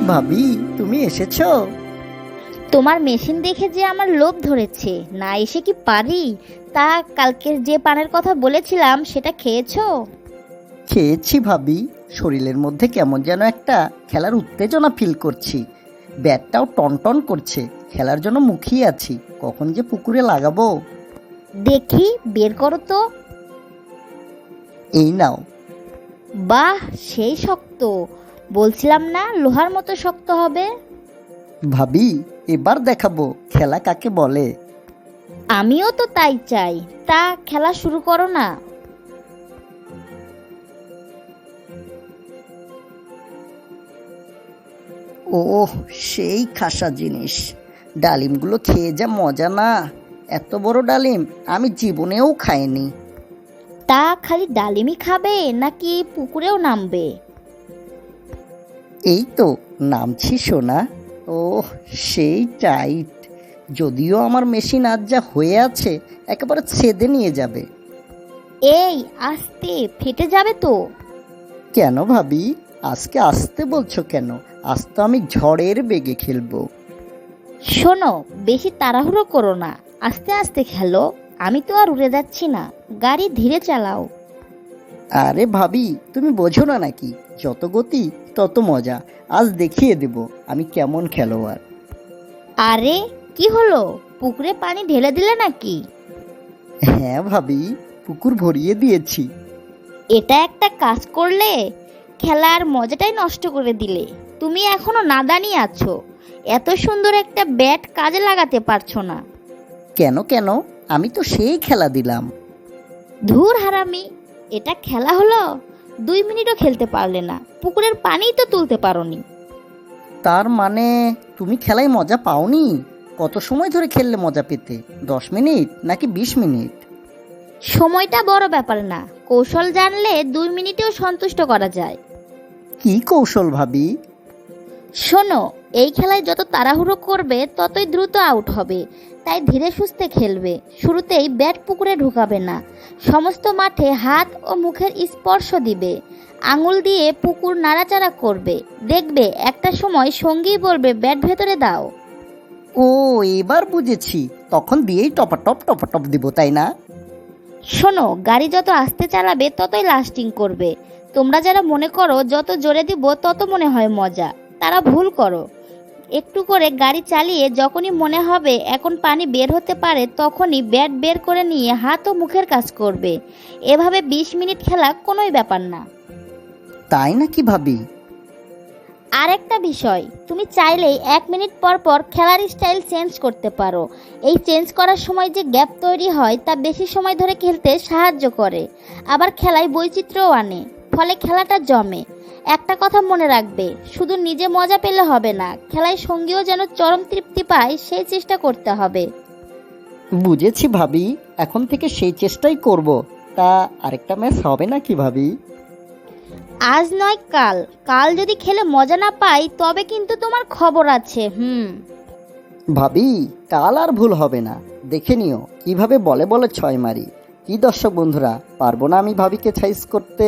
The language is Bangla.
ভাবি, তুমি এসেছো? তোমার মেশিন দেখে যে আমার লোভ ধরেছে, না এসে কি পারি। তা কালকের যে পানের কথা বলেছিলাম সেটা খেয়েছো? খেয়েছি ভাবি। শরীরের মধ্যে কেমন যেন একটা খেলার উত্তেজনা ফিল করছি। ব্যাটটাও টনটন করছে। খেলার জন্য মুখিয়ে আছি, কখন যে পুকুরে লাগাবো। দেখি বের করো তো। এই নাও। বাহ, সেই শক্ত! বলছিলাম না লোহার মতো শক্ত হবে। ভাবি, এবার দেখাবো খেলা কাকে বলে। আমিও তো তাই চাই। তা খেলা শুরু করো না। ওহ, সেই খাসা জিনিস। ডালিমগুলো খেয়ে যা মজা না। এত বড় ডালিম আমি জীবনেও খাইনি। তা খালি ডালিমই খাবে নাকি পুকুরেও নামবে? এই তো নামছি সোনা। ওহ, সেই টাইট। যদিও আমার মেশিন আজ যা হয়ে আছে একেবারে ছেদে নিয়ে যাবে। এই আস্তে, ফেটে যাবে তো। কেন ভাবি, আজকে আসতে বলছো কেন? আজ তো আমি ঝড়ের বেগে খেলবো। শোনো, বেশি তাড়াহুড়ো করো না, আস্তে আস্তে খেলো। আমি তো আর উড়ে যাচ্ছি না, গাড়ি ধীরে চালাও। আরে ভাবি, তুমি বোঝো না নাকি? যত গতি তত মজা। আজ দেখিয়ে দেব আমি কেমন খেলোয়াড়। আরে কি হলো, পুকুরে পানি ঢেলে দিলে নাকি? হ্যাঁ ভাবি, পুকুর ভরিয়ে দিয়েছি। এটা একটা কাজ করলে, খেলার মজাটাই নষ্ট করে দিলে। তুমি এখনো নাদানি আছো, এত সুন্দর একটা ব্যাট কাজে লাগাতে পারছো না। কেন কেন, আমি তো সেই খেলা দিলাম। ধুর হারামি, এটা খেলা হলো? 2 মিনিটও খেলতে পারলে না, পুকুরের পানিই তো তুলতে পারোনি। তার মানে তুমি খেলায় মজা পাওনি? কত সময় ধরে খেললে মজা পেতে? 10 মিনিট নাকি 20 মিনিট? সময়টা বড় ব্যাপার না, কৌশল জানলে 2 মিনিটেও সন্তুষ্ট করা যায়। কি কৌশল ভাবি? শোনো, এই খেলায় যত তাড়াহুড়ো করবে ততই দ্রুত আউট হবে। তাই ধীরে সুস্থে খেলবে। শুরুতেই ব্যাট পুকুরে ঢুকাবে না, সমস্ত মাঠে হাত ও মুখের স্পর্শ দিবে। আঙুল দিয়ে পুকুর নাড়াচাড়া করবে। দেখবে একটা সময় সঙ্গী বলবে ব্যাট ভেতরে দাও। ও, এবার বুঝেছি। তখন দিয়েই টপাটপ দিব, তাই না? শোনো, গাড়ি যত আস্তে চালাবে ততই লাস্টিং করবে। তোমরা যারা মনে করো যত জোরে দিব তত মনে হয় মজা, তারা ভুল করো। একটু করে গাড়ি চালিয়ে যখনই মনে হবে এখন পানি বের হতে পারে, তখনই ব্যাট বের করে নিয়ে হাত ও মুখের কাজ করবে। এভাবে 20 মিনিট খেলা কোনোই ব্যাপার না। তাই নাকি ভাবি? আর একটা বিষয়, তুমি চাইলেই 1 মিনিট পর পর খেলার স্টাইল চেঞ্জ করতে পারো। এই চেঞ্জ করার সময় যে গ্যাপ তৈরি হয় তা বেশি সময় ধরে খেলতে সাহায্য করে। আবার খেলায় বৈচিত্র্যও আনে, ফলে খেলাটা জমে। একটা কথা মনে রাখবে, শুধু নিজে মজা পেলে হবে না, খেলায় সঙ্গীও যেন চরম তৃপ্তি পায় সেই চেষ্টা করতে হবে। বুঝেছি ভাবি, এখন থেকে সেই চেষ্টাই করব। তা আরেকটা ম্যাচ হবে নাকি ভাবি? আজ নয় কাল, কাল যদি খেলে মজা না পাই তবে কিন্তু তোমার খবর আছে। ভাবি, কাল আর ভুল হবে না। দেখে নিও কিভাবে বলে বলে ছয় মারি। কি দর্শক বন্ধুরা, পারবো না আমি ভাবিকে সাইজ করতে?